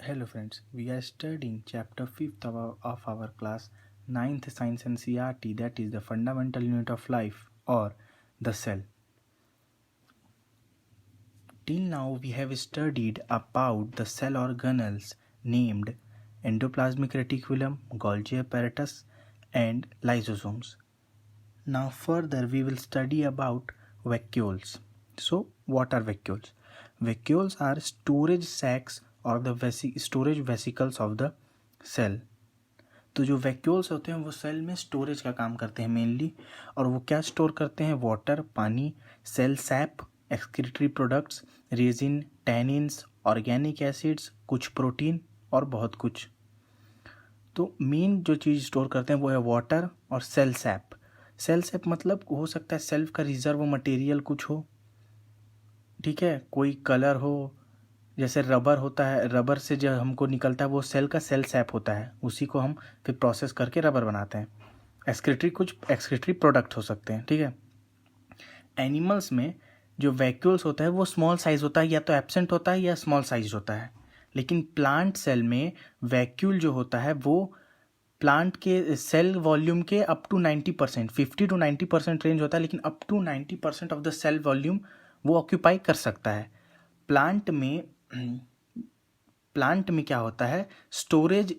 Hello friends, we are studying chapter 5th of our class 9th Science and CRT, that is the fundamental unit of life or the cell. Till now we have studied about the cell organelles named endoplasmic reticulum, Golgi apparatus and lysosomes. Now further we will study about vacuoles. So what are vacuoles? Vacuoles are storage sacs or the storage vesicles of the cell. तो जो vacuoles होते हैं वो cell में storage का काम करते हैं मेनली, और वो क्या स्टोर करते हैं? वाटर, पानी, cell sap, excretory products, resin, tannins, organic acids, कुछ प्रोटीन और बहुत कुछ. तो मेन जो चीज़ स्टोर करते हैं वो है वाटर और सेल सैप. सेल सैप मतलब हो सकता है सेल्फ का रिजर्व मटेरियल कुछ हो, ठीक है, कोई कलर हो, जैसे रबर होता है, रबर से जो हमको निकलता है वो सेल का सेल सैप होता है, उसी को हम फिर प्रोसेस करके रबर बनाते हैं. कुछ एक्सक्रीटरी प्रोडक्ट हो सकते हैं, ठीक है. एनिमल्स में जो वैक्यूल्स होता है वो स्मॉल साइज होता है, या तो एब्सेंट होता है या स्मॉल साइज होता है. लेकिन प्लांट सेल में वैक्यूल जो होता है वो प्लांट के सेल वॉल्यूम के अप टू 90%, 50 to 90% रेंज होता है, लेकिन up to 90% of the cell volume वो ऑक्यूपाई कर सकता है. प्लांट में क्या होता है? स्टोरेज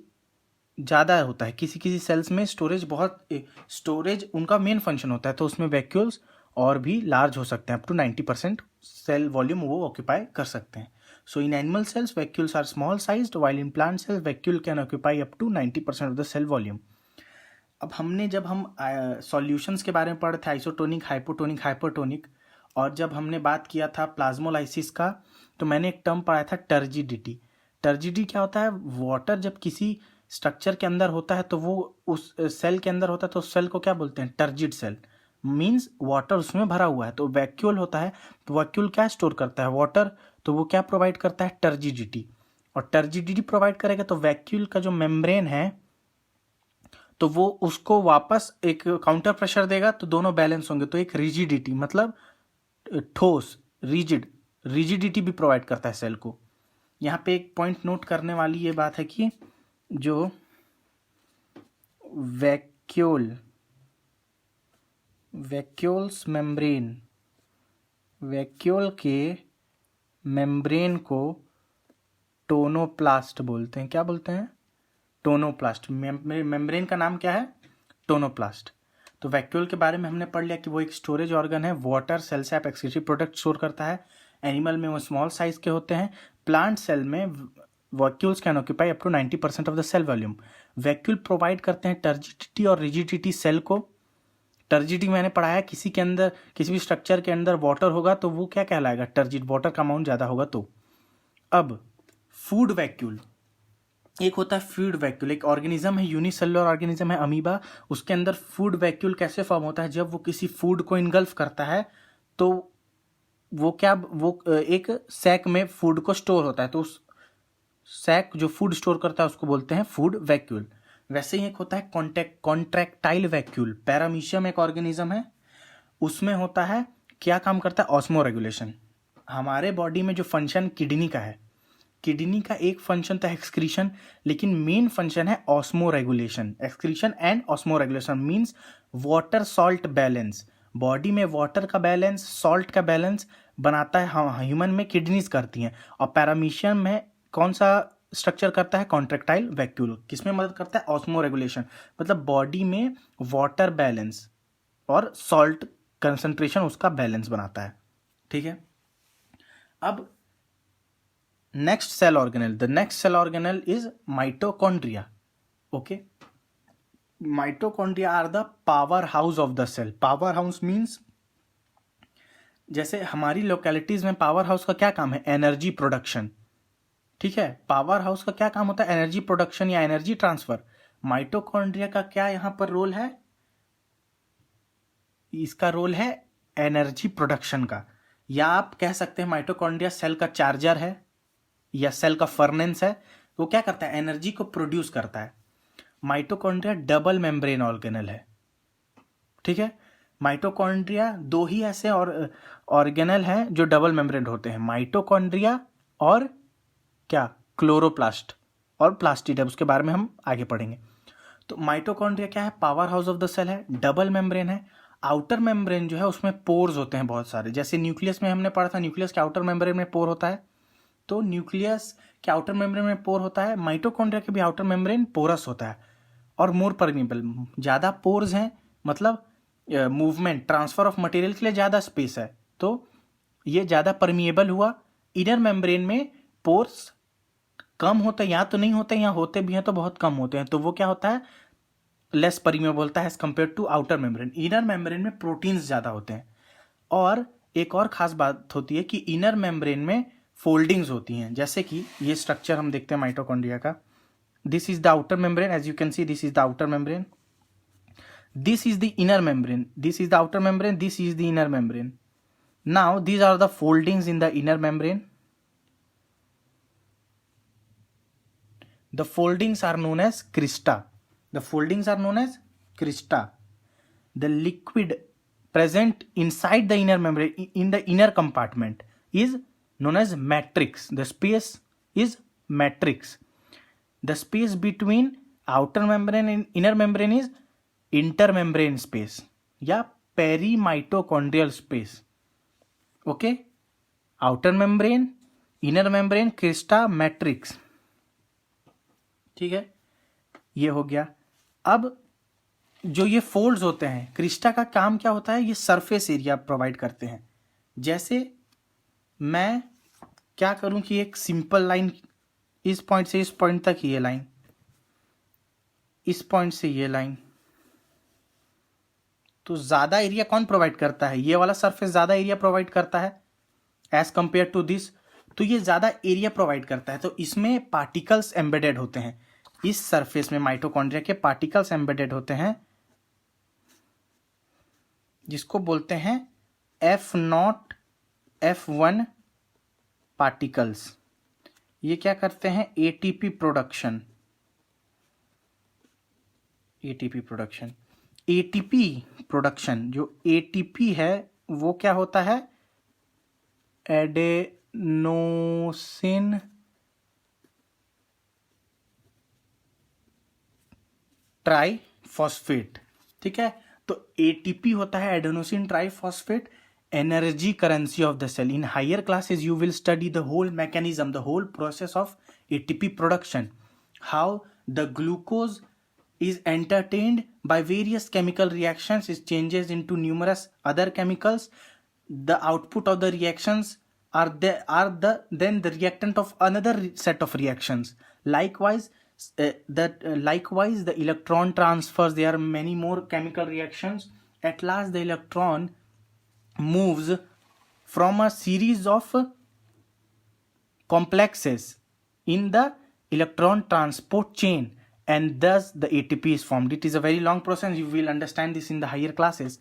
ज़्यादा होता है, किसी किसी सेल्स में स्टोरेज उनका मेन फंक्शन होता है, तो उसमें वैक्यूल्स और भी लार्ज हो सकते हैं, अप टू 90% सेल वॉल्यूम वो ऑक्यूपाई कर सकते हैं. So in animal cells vacuoles are small sized, while in plant cells vacuole can occupy up to 90% of the cell volume. अब जब हम सॉल्यूशंस के बारे में पढ़े थे, आइसोटोनिक, हाइपोटोनिक, हाइपरटोनिक, और जब हमने बात किया था प्लाज्मोलाइसिस का, तो मैंने एक टर्म पढ़ा था टर्जिडिटी. टर्जिडिटी क्या होता है? वाटर जब किसी स्ट्रक्चर के अंदर होता है तो वो उस सेल के अंदर होता है, तो उस सेल को क्या बोलते हैं? Turgid cell. मीन्स वाटर उसमें भरा हुआ है. तो वैक्यूल होता है, तो वैक्यूल क्या स्टोर करता है? वाटर. तो वो क्या प्रोवाइड करता है? टर्जिडिटी. और टर्जिडिटी प्रोवाइड करेगा तो वैक्यूल का जो मेम्ब्रेन है तो वो उसको वापस एक काउंटर प्रेशर देगा, तो दोनों बैलेंस होंगे. तो एक रिजिडिटी मतलब ठोस, रिजिडिटी भी प्रोवाइड करता है सेल को. यहाँ पे एक पॉइंट नोट करने वाली ये बात है कि जो वैक्यूल्स मेम्ब्रेन, वैक्यूल के मेम्ब्रेन को टोनोप्लास्ट बोलते हैं. क्या बोलते हैं? टोनोप्लास्ट. मेम्ब्रेन का नाम क्या है? टोनोप्लास्ट. तो वैक्यूल के बारे में हमने पढ़ लिया कि वो एक स्टोरेज ऑर्गन है, water, cell sap, excretory product store करता है. एनिमल में वो स्मॉल साइज के होते हैं. प्लांट सेल में vacuoles can occupy up to 90% of the cell volume. Vacuole provide करते हैं टर्जिडिटी और रिजिडिटी सेल को. टर्जिडिटी मैंने पढ़ाया, किसी के अंदर, किसी भी स्ट्रक्चर के अंदर वाटर होगा तो वो क्या कहलाएगा? टर्जिड. वाटर का अमाउंट ज़्यादा होगा तो. अब फूड वैक्यूल, एक होता है फूड वैक्यूल. एक ऑर्गेनिज्म है, यूनिसेलुलर ऑर्गेनिज्म है, अमीबा. उसके अंदर फूड वैक्यूल कैसे फॉर्म होता है? जब वो किसी फूड को इनगल्फ करता है तो वो एक सैक में फूड को स्टोर होता है, तो उस सैक जो फूड स्टोर करता है उसको बोलते हैं फूड वैक्यूल. वैसे ही एक होता है कॉन्ट्रैक्टाइल वैक्यूल. पैरामीशियम एक ऑर्गेनिज्म है, उसमें होता है, क्या काम करता है? Osmo regulation. हमारे बॉडी में जो फंक्शन किडनी का है, किडनी का एक फंक्शन तो है एक्सक्रीशन, लेकिन मेन फंक्शन है osmo regulation. Excretion and osmo regulation means water salt balance. Body में वाटर का बैलेंस, सॉल्ट का बैलेंस बनाता है, ह्यूमन में किडनीज करती हैं. और पैरामीशियम में कौन सा स्ट्रक्चर करता है? Contractile vacuole. किसमें मदद करता है? Osmo regulation. मतलब बॉडी में वाटर बैलेंस और सॉल्ट कंसंट्रेशन उसका बैलेंस बनाता है, ठीक है. अब next cell organelle, the next cell organelle is mitochondria. Okay, mitochondria are the powerhouse of the cell. Powerhouse means जैसे हमारी लोकेलिटीज में पावर हाउस का क्या काम है? एनर्जी प्रोडक्शन, ठीक है. पावर हाउस का क्या काम होता है? एनर्जी प्रोडक्शन या एनर्जी ट्रांसफर. माइटोकॉन्ड्रिया का क्या यहां पर रोल है? इसका रोल है एनर्जी प्रोडक्शन का, या आप कह सकते हैं माइटोकॉन्ड्रिया सेल का चार्जर है या सेल का फर्नेंस है. वो क्या करता है? एनर्जी को प्रोड्यूस करता है. माइटोकॉन्ड्रिया डबल मेम्ब्रेन ऑर्गेनल है, ठीक है. माइटोकॉन्ड्रिया दो ही ऐसे ऑर्गेनल हैं जो डबल मेम्ब्रेन होते हैं, माइटोकॉन्ड्रिया और क्या? क्लोरोप्लास्ट और प्लास्टिड, उसके बारे में हम आगे पढ़ेंगे। तो माइटोकॉन्ड्रिया क्या है, power house of the cell है, डबल मेम्ब्रेन है। आउटर मेम्ब्रेन जो है उसमें पोर्स होते हैं बहुत सारे, जैसे न्यूक्लियस में हमने पढ़ा था, न्यूक्लियस के आउटर मेम्ब्रेन में पोर होता है, तो न्यूक्लियस के आउटर मेम्ब्रेन में पोर होता है। माइटोकॉन्ड्रिया के भी आउटर मेम्ब्रेन पोरस होता है और मोर परमिएबल, ज़्यादा पोर्स हैं, मतलब मूवमेंट ट्रांसफर ऑफ मटेरियल के लिए ज़्यादा स्पेस है, तो ये ज़्यादा परमिएबल हुआ। इनर मेम्ब्रेन में पोर्स कम होते हैं, या तो नहीं होते या होते भी हैं तो बहुत कम होते हैं, तो वो क्या होता है, लेस परमिएबल होता है as compare to outer membrane. Inner membrane में प्रोटीन्स ज़्यादा होते हैं। और एक और ख़ास बात होती है कि इनर मेम्ब्रेन में फोल्डिंग्स होती हैं, जैसे कि ये स्ट्रक्चर हम देखते हैं माइटोकॉन्ड्रिया का। This is the outer membrane, as you can see this is the outer membrane, this is the inner membrane, this is the outer membrane, this is the inner membrane. Now these are the foldings in the inner membrane. The foldings are known as crista. The foldings are known as crista. The liquid present inside the inner membrane, in the inner compartment, is known as matrix. The space is matrix. The space between outer membrane and inner membrane is intermembrane space या perimitochondrial space. Okay, outer membrane, inner membrane, Crysta, matrix, ठीक है, ये हो गया। अब जो ये folds होते हैं, क्रिस्टा का काम क्या होता है, ये सरफेस एरिया प्रोवाइड करते हैं। जैसे मैं क्या करूं कि एक सिंपल लाइन, इस पॉइंट से इस पॉइंट तक ये लाइन, इस पॉइंट से ये लाइन, तो ज़्यादा एरिया कौन प्रोवाइड करता है, ये वाला सरफेस ज़्यादा एरिया प्रोवाइड करता है एज कंपेयर टू दिस, तो ये ज़्यादा एरिया प्रोवाइड करता है, तो इसमें पार्टिकल्स एम्बेडेड होते हैं। इस सरफेस में माइटोकॉन्ड्रिया के पार्टिकल्स एम्बेडेड होते हैं, जिसको बोलते हैं F0 F1 पार्टिकल्स। ये क्या करते हैं, ATP production, ATP production. ATP production, जो एटीपी है वो क्या होता है, एडेनोसिन ट्राइफॉस्फेट, ठीक है। तो एटीपी होता है adenosine triphosphate, energy currency of the cell. In higher classes you will study the whole mechanism, the whole process of ATP production, how the glucose is entertained by various chemical reactions, it changes into numerous other chemicals. The output of the reactions are then the reactant of another set of reactions. Likewise, the electron transfers. There are many more chemical reactions. At last, the electron moves from a series of complexes in the electron transport chain, and thus the ATP is formed. It is a very long process. You will understand this in the higher classes.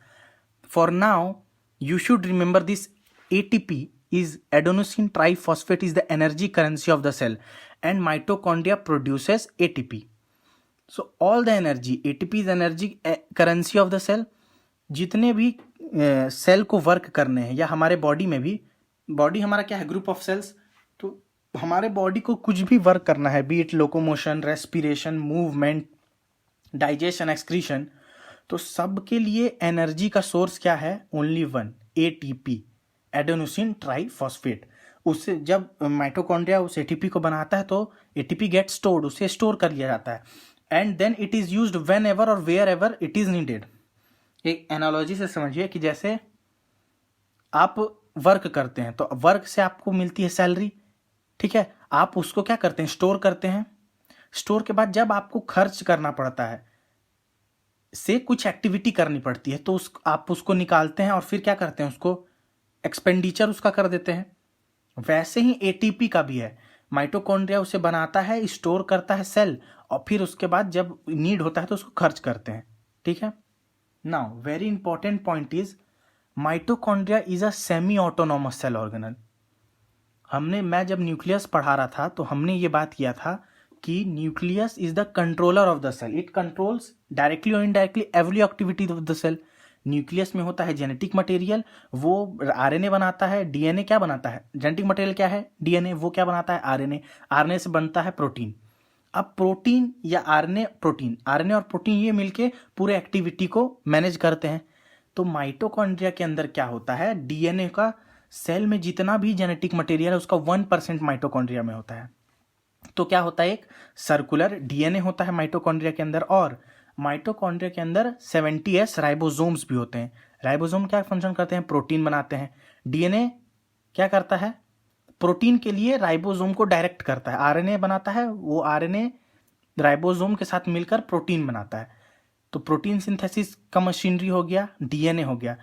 For now, you should remember this ATP is adenosine triphosphate is the energy currency of the cell, and mitochondria produces ATP. So all the energy, ATP is energy currency of the cell. जितने भी cell को work करने हैं, या हमारे body में भी, body हमारा क्या है, ग्रुप ऑफ सेल्स, तो हमारे बॉडी को कुछ भी वर्क करना है, be it locomotion, respiration, movement, digestion, excretion, तो सबके लिए एनर्जी का सोर्स क्या है, only one, ATP, adenosine triphosphate. उससे जब माइटोकॉन्ड्रिया उस एटीपी को बनाता है तो एटीपी गेट स्टोर्ड, उसे स्टोर कर लिया जाता है, and then it is used whenever और wherever it is needed. एक एनालॉजी से समझिए कि जैसे आप वर्क करते हैं तो वर्क से आपको मिलती है सैलरी, ठीक है, आप उसको क्या करते हैं, स्टोर करते हैं। स्टोर के बाद जब आपको खर्च करना पड़ता है, से कुछ एक्टिविटी करनी पड़ती है, तो आप उसको निकालते हैं और फिर क्या करते हैं, उसको एक्सपेंडिचर उसका कर देते हैं। वैसे ही एटीपी का भी है, माइटोकॉन्ड्रिया उसे बनाता है, स्टोर करता है सेल, और फिर उसके बाद जब नीड होता है तो उसको खर्च करते हैं, ठीक है। Now very important point is mitochondria is a semi autonomous cell organelle. मैं जब न्यूक्लियस पढ़ा रहा था तो हमने ये बात किया था कि nucleus is the controller of the cell, it controls directly और indirectly every activity of the cell. Nucleus में होता है जेनेटिक मटेरियल, वो आरएनए बनाता है। डीएनए क्या बनाता है? जेनेटिक मटेरियल क्या है? डीएनए। वो क्या बनाता है? आरएनए। आरएनए से बनता है प्रोटीन। अब प्रोटीन या आरएनए और प्रोटीन ये मिलके पूरे एक्टिविटी को मैनेज करते हैं। तो माइटोकॉन्ड्रिया के अंदर क्या होता है? डीएनए का सेल में जितना भी जेनेटिक मटेरियल है उसका 1% माइटोकॉन्ड्रिया में होता है। तो क्या होता है? एक सर्कुलर डीएनए होता है माइटोकॉन्ड्रिया के अंदर, और माइटोकॉन्ड्रिया के अंदर 70S राइबोसोम्स भी होते हैं। राइबोसोम क्या फंक्शन करते हैं? प्रोटीन बनाते हैं। डीएनए क्या करता है? प्रोटीन के लिए राइबोसोम को डायरेक्ट करता है। आरएनए बनाता है, वो आरएनए राइबोसोम के साथ मिलकर प्रोटीन बनाता है। तो प्रोटीन सिंथेसिस का मशीनरी हो गया, डीएनए हो गया।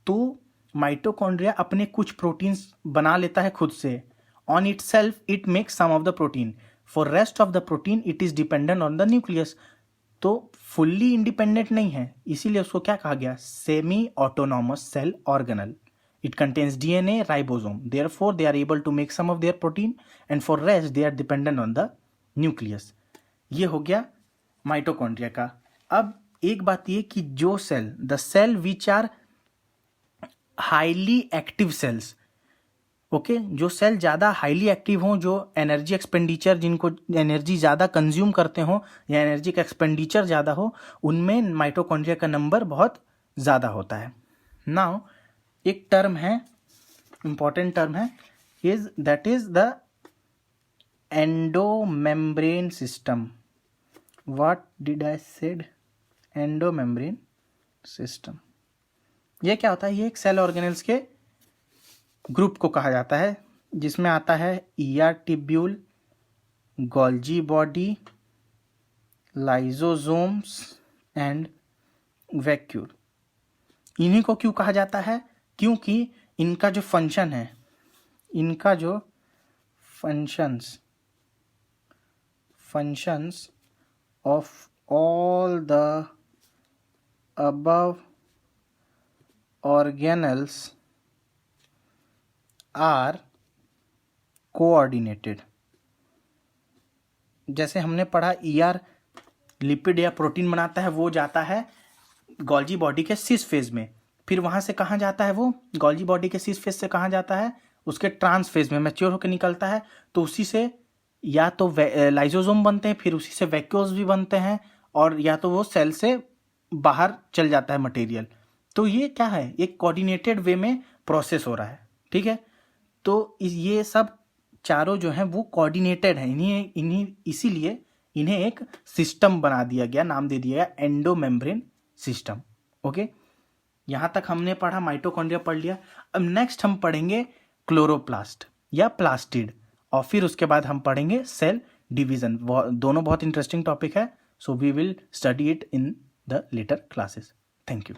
तो माइटोकॉन्ड्रिया अपने कुछ प्रोटीन्स बना लेता है खुद से। On itself it makes some of the protein, for rest of the protein it is dependent on the nucleus. तो फुल्ली इंडिपेंडेंट नहीं है, इसीलिए उसको क्या कहा गया? Semi autonomous cell organelle. It contains DNA, ribosome. Therefore, they are able to make some of their protein, and for rest, they are dependent on the nucleus. ये हो गया माइटोकॉन्ड्रिया का। अब एक बात ये कि जो cell, the cell which are highly active cells, okay, जो सेल ज़्यादा हाईली एक्टिव हों, जो एनर्जी एक्सपेंडिचर, जिनको एनर्जी ज़्यादा कंज्यूम करते हों या एनर्जी का एक्सपेंडिचर ज़्यादा हो, उनमें माइटोकॉन्ड्रिया का नंबर बहुत ज़्यादा होता है। नाउ एक टर्म है, इंपॉर्टेंट टर्म है, that is the endomembrane system. What did I said? Endomembrane system. ये क्या होता है? ये एक सेल ऑर्गेनेल्स के ग्रुप को कहा जाता है, जिसमें आता है ER tubule, Golgi body, lysosomes and vacuole. इन्हीं को क्यों कहा जाता है? क्योंकि इनका जो फंक्शन है, इनका जो functions of all the above organelles are coordinated. जैसे हमने पढ़ा, ईआर लिपिड या प्रोटीन बनाता है, वो जाता है गोल्जी बॉडी के सिस फेज में, फिर वहाँ से कहाँ जाता है? वो गोल्जी बॉडी के सिस फेज से कहाँ जाता है? उसके ट्रांस फेज में मैच्योर होकर निकलता है। तो उसी से या तो लाइजोसोम बनते हैं, फिर उसी से वैक्यूल्स भी बनते हैं, और या तो वो सेल से बाहर चल जाता है मटेरियल। तो ये क्या है? एक कोऑर्डिनेटेड वे में प्रोसेस हो रहा है, ठीक है। तो ये सब चारों जो हैं वो कोऑर्डिनेटेड हैं, इसीलिए इन्हें एक सिस्टम बना दिया गया, नाम दे दिया गया एंडोमेम्ब्रेन सिस्टम। ओके, यहाँ तक हमने पढ़ा, माइटोकॉन्ड्रिया पढ़ लिया। अब नेक्स्ट हम पढ़ेंगे क्लोरोप्लास्ट या प्लास्टिड, और फिर उसके बाद हम पढ़ेंगे सेल डिवीजन। दोनों बहुत इंटरेस्टिंग टॉपिक है, so we will study it in the later classes. Thank you.